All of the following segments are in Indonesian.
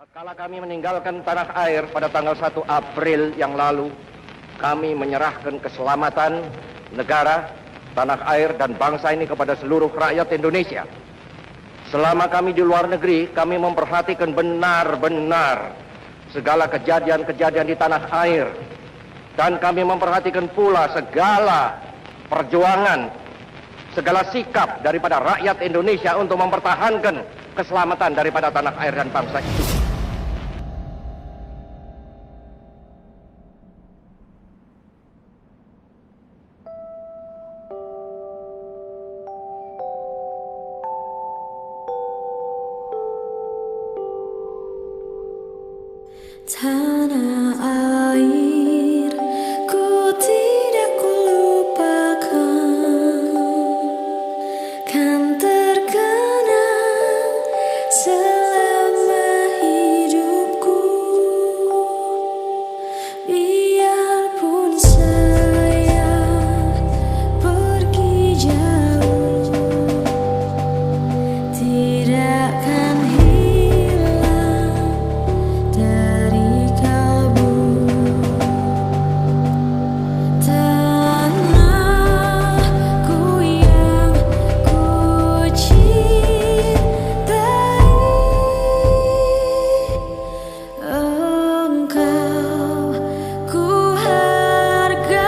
Tatkala kami meninggalkan tanah air pada tanggal 1 April yang lalu, kami menyerahkan keselamatan negara, tanah air, dan bangsa ini kepada seluruh rakyat Indonesia. Selama kami di luar negeri, kami memperhatikan benar-benar segala kejadian-kejadian di tanah air. Dan kami memperhatikan pula segala perjuangan, segala sikap daripada rakyat Indonesia untuk mempertahankan keselamatan daripada tanah air dan bangsa itu. Tanah air, ku tidak kulupakan, kan terkenang selama hidupku. Biarpun saya pergi jauh, tidak akan hilang dari kalbu. Tanahku yang ku cintai, engkau ku hargai.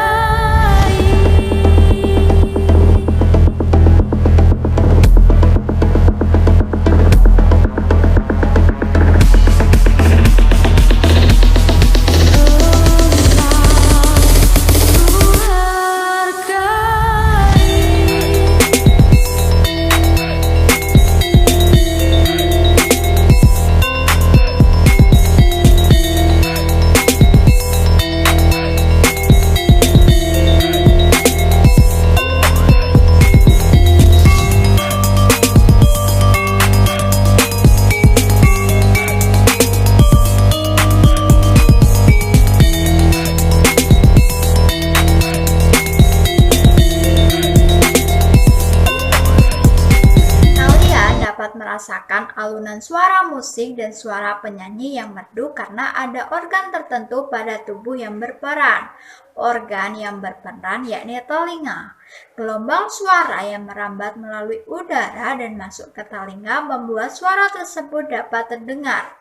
Kalian dapat merasakan alunan suara musik dan suara penyanyi yang merdu karena ada organ tertentu pada tubuh yang berperan. Organ yang berperan yakni telinga. Gelombang suara yang merambat melalui udara dan masuk ke telinga membuat suara tersebut dapat terdengar.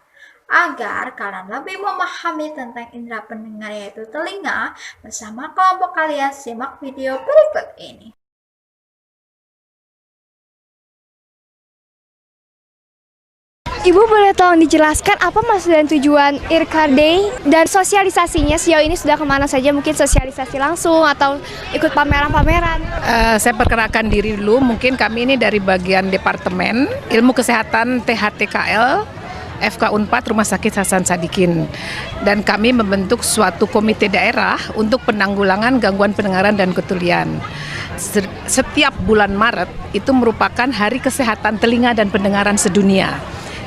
Agar kalian lebih memahami tentang indera pendengar yaitu telinga, bersama kelompok kalian simak video berikut ini. Ibu boleh tolong dijelaskan apa maksud dan tujuan IRCAR Day dan sosialisasinya sejauh ini sudah kemana saja, mungkin sosialisasi langsung atau ikut pameran-pameran? Saya perkenalkan diri dulu, mungkin kami ini dari bagian Departemen Ilmu Kesehatan THTKL FK Unpad Rumah Sakit Hasan Sadikin, dan kami membentuk suatu komite daerah untuk penanggulangan gangguan pendengaran dan ketulian. Setiap bulan Maret itu merupakan Hari Kesehatan Telinga dan Pendengaran Sedunia.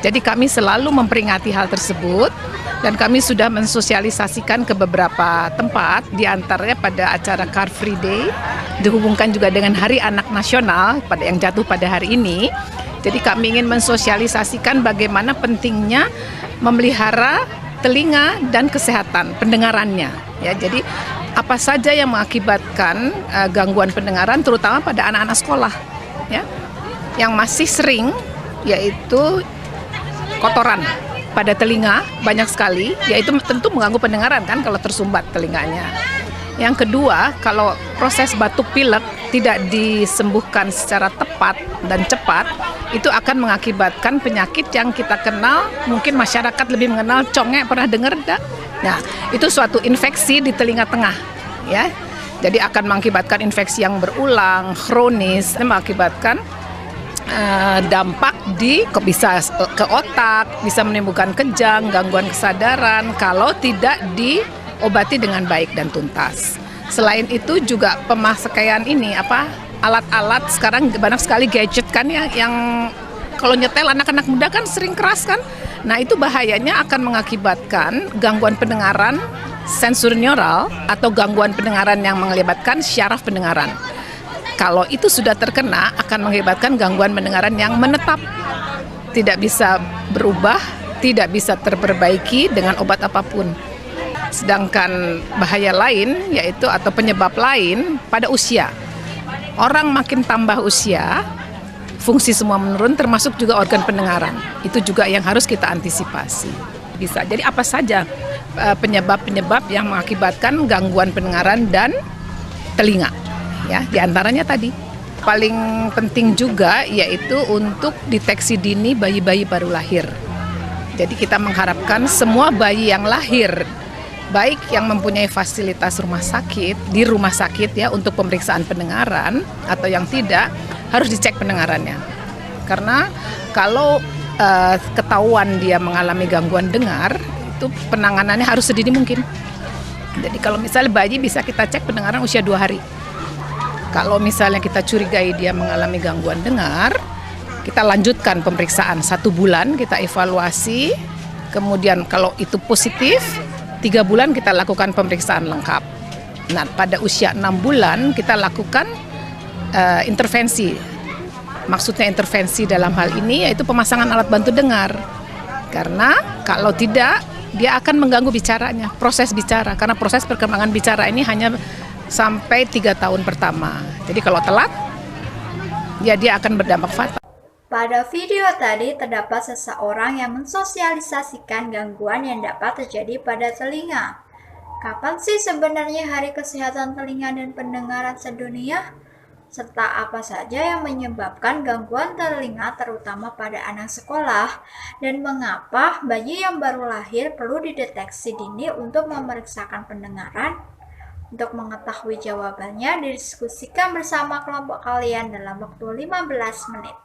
Jadi kami selalu memperingati hal tersebut dan kami sudah mensosialisasikan ke beberapa tempat, di antaranya pada acara Car Free Day, dihubungkan juga dengan Hari Anak Nasional pada yang jatuh pada hari ini. Jadi kami ingin mensosialisasikan bagaimana pentingnya memelihara telinga dan kesehatan pendengarannya. Ya, jadi apa saja yang mengakibatkan gangguan pendengaran, terutama pada anak-anak sekolah, ya, yang masih sering, yaitu kotoran pada telinga banyak sekali, yaitu tentu mengganggu pendengaran kan kalau tersumbat telinganya. Yang kedua, kalau proses batuk pilek tidak disembuhkan secara tepat dan cepat, itu akan mengakibatkan penyakit yang kita kenal, mungkin masyarakat lebih mengenal congek, pernah dengar enggak? Nah, itu suatu infeksi di telinga tengah, ya. Jadi akan mengakibatkan infeksi yang berulang, kronis, mengakibatkan dampak bisa ke otak, bisa menimbulkan kejang, gangguan kesadaran kalau tidak diobati dengan baik dan tuntas. Selain itu juga pemakaian ini alat-alat sekarang banyak sekali gadget kan ya, yang kalau nyetel anak-anak muda kan sering keras kan. Nah, itu bahayanya akan mengakibatkan gangguan pendengaran sensorineural atau gangguan pendengaran yang melibatkan syaraf pendengaran. Kalau itu sudah terkena, akan mengakibatkan gangguan pendengaran yang menetap, tidak bisa berubah tidak bisa terperbaiki dengan obat apapun. Sedangkan bahaya lain yaitu atau penyebab lain pada usia. Orang makin tambah usia, fungsi semua menurun termasuk juga organ pendengaran. Itu juga yang harus kita antisipasi. Bisa. Jadi apa saja penyebab-penyebab yang mengakibatkan gangguan pendengaran dan telinga. Ya, di antaranya tadi paling penting juga yaitu untuk deteksi dini bayi-bayi baru lahir. Jadi kita mengharapkan semua bayi yang lahir, baik yang mempunyai fasilitas di rumah sakit ya untuk pemeriksaan pendengaran atau yang tidak, harus dicek pendengarannya. Karena kalau ketahuan dia mengalami gangguan dengar, itu penanganannya harus sedini mungkin. Jadi kalau misalnya bayi bisa kita cek pendengaran usia 2 hari. Kalau misalnya kita curigai dia mengalami gangguan dengar, kita lanjutkan pemeriksaan 1 bulan, kita evaluasi. Kemudian kalau itu positif, 3 bulan kita lakukan pemeriksaan lengkap. Nah, pada usia 6 bulan kita lakukan intervensi. Maksudnya intervensi dalam hal ini yaitu pemasangan alat bantu dengar. Karena kalau tidak, dia akan mengganggu bicaranya, proses bicara. Karena proses perkembangan bicara ini hanya sampai 3 tahun pertama. Jadi kalau telat, ya dia akan berdampak fatal. Pada video tadi terdapat seseorang yang mensosialisasikan gangguan yang dapat terjadi pada telinga. Kapan sih sebenarnya Hari Kesehatan Telinga dan Pendengaran Sedunia? Serta apa saja yang menyebabkan gangguan telinga terutama pada anak sekolah? Dan mengapa bayi yang baru lahir perlu dideteksi dini untuk memeriksakan pendengaran? Untuk mengetahui jawabannya, didiskusikan bersama kelompok kalian dalam waktu 15 menit.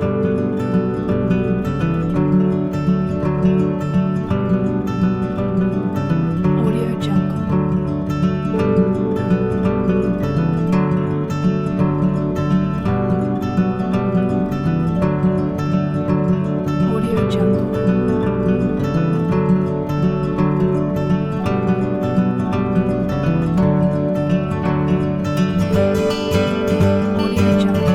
Audio Jungle. Audio Jungle. Audio Jungle.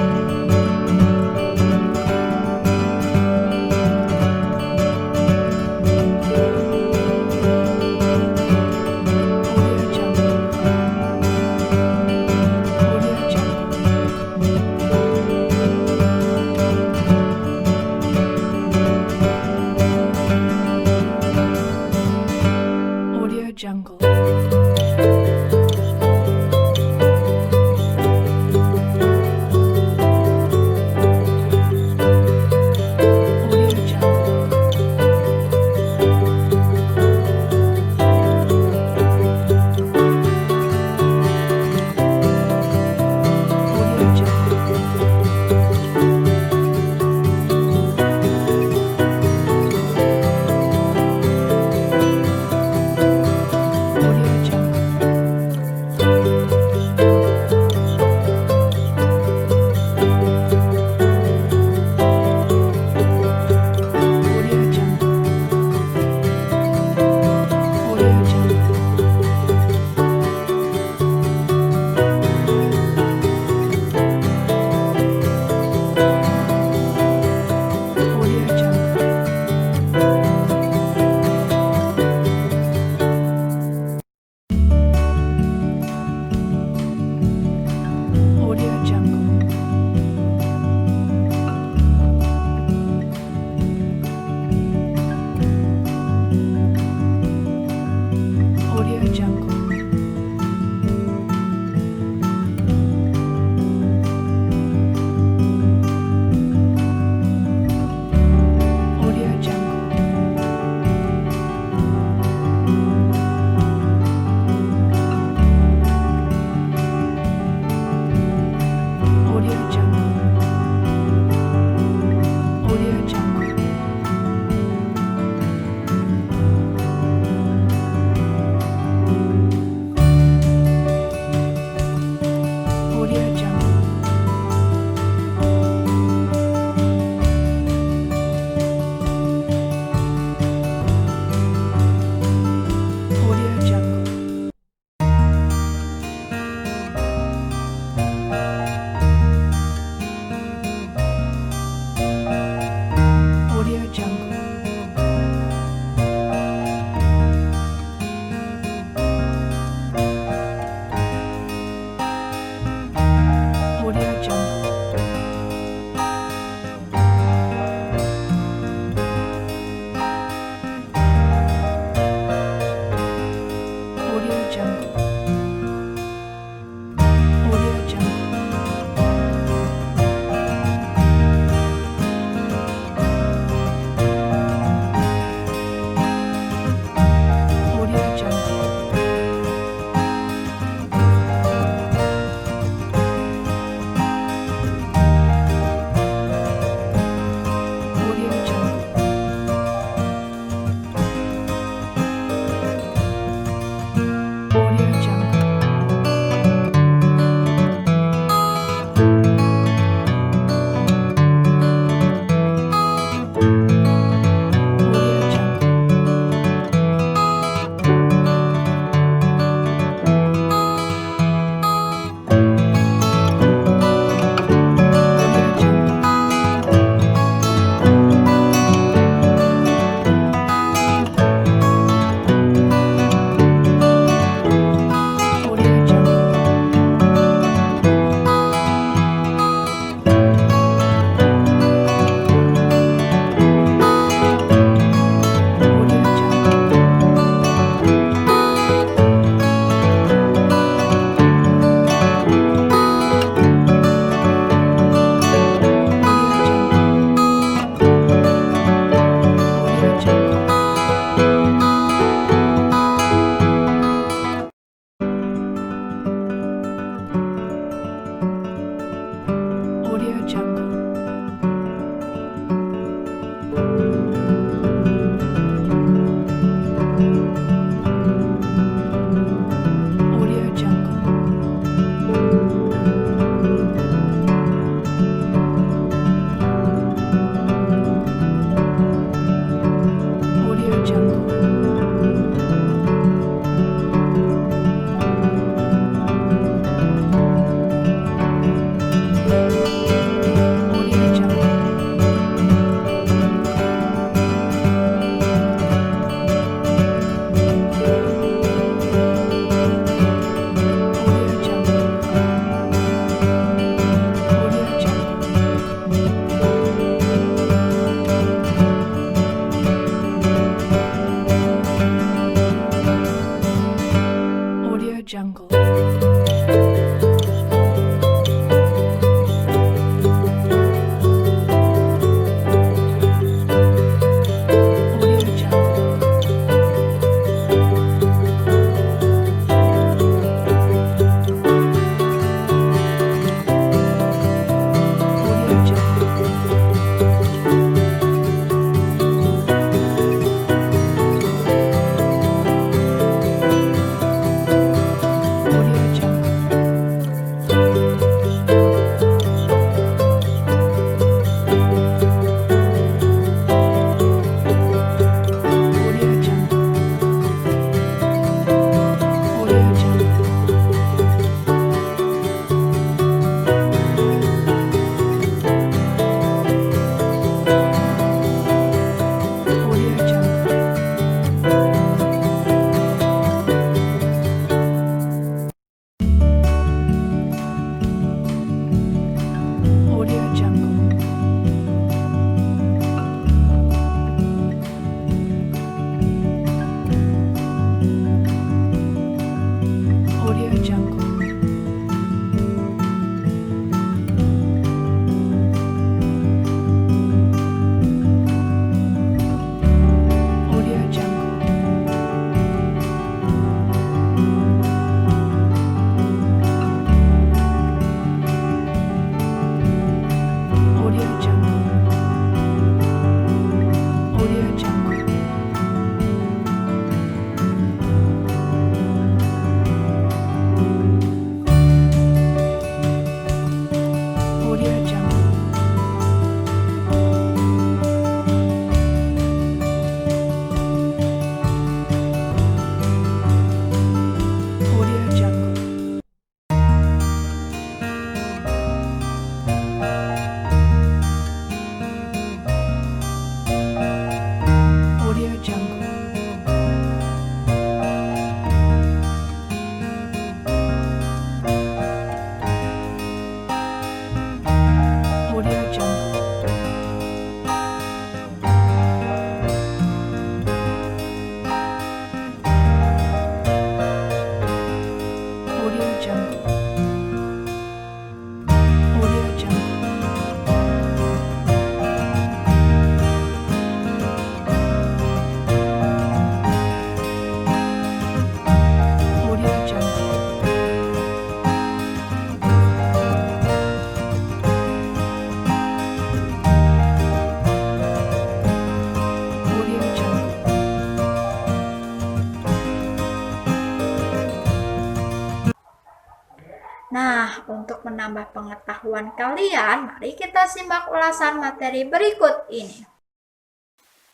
untuk menambah pengetahuan kalian, mari kita simak ulasan materi berikut ini.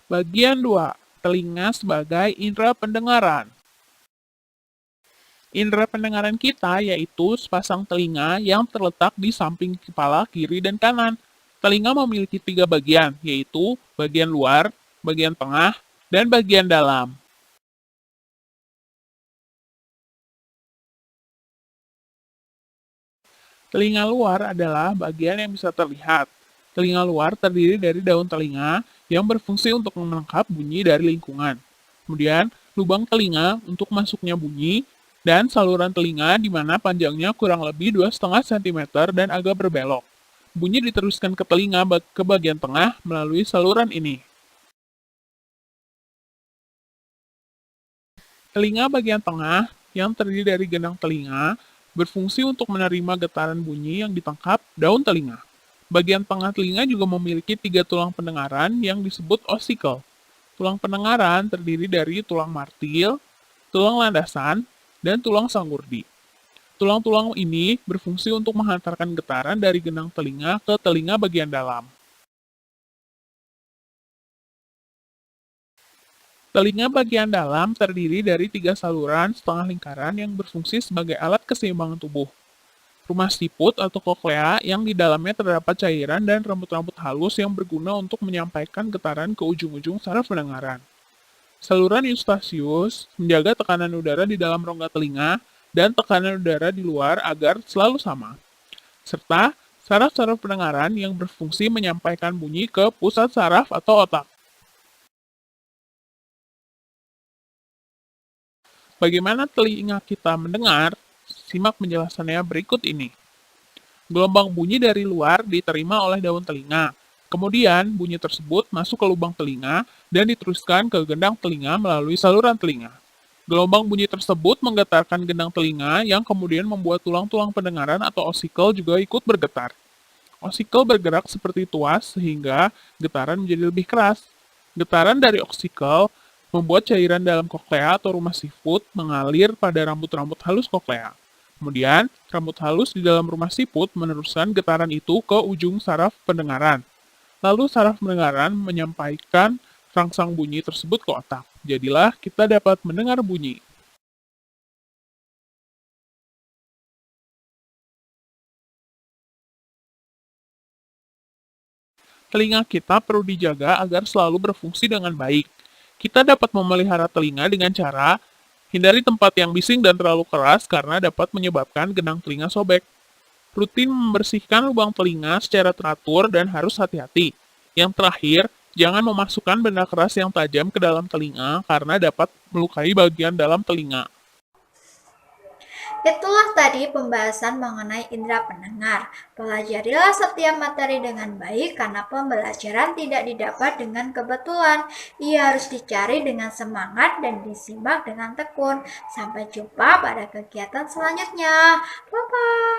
Bagian 2. Telinga sebagai indera pendengaran. Indera pendengaran kita yaitu sepasang telinga yang terletak di samping kepala kiri dan kanan. Telinga memiliki 3 bagian, yaitu bagian luar, bagian tengah, dan bagian dalam. Telinga luar adalah bagian yang bisa terlihat. Telinga luar terdiri dari daun telinga yang berfungsi untuk menangkap bunyi dari lingkungan. Kemudian, lubang telinga untuk masuknya bunyi, dan saluran telinga di mana panjangnya kurang lebih 2,5 cm dan agak berbelok. Bunyi diteruskan ke telinga ke bagian tengah melalui saluran ini. Telinga bagian tengah yang terdiri dari gendang telinga berfungsi untuk menerima getaran bunyi yang ditangkap daun telinga. Bagian tengah telinga juga memiliki 3 tulang pendengaran yang disebut ossicle. Tulang pendengaran terdiri dari tulang martil, tulang landasan, dan tulang sanggurdi. Tulang-tulang ini berfungsi untuk menghantarkan getaran dari gendang telinga ke telinga bagian dalam. Telinga bagian dalam terdiri dari 3 saluran setengah lingkaran yang berfungsi sebagai alat keseimbangan tubuh. Rumah siput atau koklea yang di dalamnya terdapat cairan dan rambut-rambut halus yang berguna untuk menyampaikan getaran ke ujung-ujung saraf pendengaran. Saluran eustachius menjaga tekanan udara di dalam rongga telinga dan tekanan udara di luar agar selalu sama. Serta saraf-saraf pendengaran yang berfungsi menyampaikan bunyi ke pusat saraf atau otak. Bagaimana telinga kita mendengar? Simak penjelasannya berikut ini. Gelombang bunyi dari luar diterima oleh daun telinga. Kemudian, bunyi tersebut masuk ke lubang telinga dan diteruskan ke gendang telinga melalui saluran telinga. Gelombang bunyi tersebut menggetarkan gendang telinga yang kemudian membuat tulang-tulang pendengaran atau ossicle juga ikut bergetar. Ossicle bergerak seperti tuas sehingga getaran menjadi lebih keras. Getaran dari ossicle membuat cairan dalam koklea atau rumah siput mengalir pada rambut-rambut halus koklea. Kemudian, rambut halus di dalam rumah siput meneruskan getaran itu ke ujung saraf pendengaran. Lalu saraf pendengaran menyampaikan rangsang bunyi tersebut ke otak. Jadilah kita dapat mendengar bunyi. Telinga kita perlu dijaga agar selalu berfungsi dengan baik. Kita dapat memelihara telinga dengan cara hindari tempat yang bising dan terlalu keras karena dapat menyebabkan gendang telinga sobek. Rutin membersihkan lubang telinga secara teratur dan harus hati-hati. Yang terakhir, jangan memasukkan benda keras yang tajam ke dalam telinga karena dapat melukai bagian dalam telinga. Itulah tadi pembahasan mengenai indera pendengar. Pelajarilah setiap materi dengan baik karena pembelajaran tidak didapat dengan kebetulan. Ia harus dicari dengan semangat dan disimak dengan tekun. Sampai jumpa pada kegiatan selanjutnya. Bye-bye.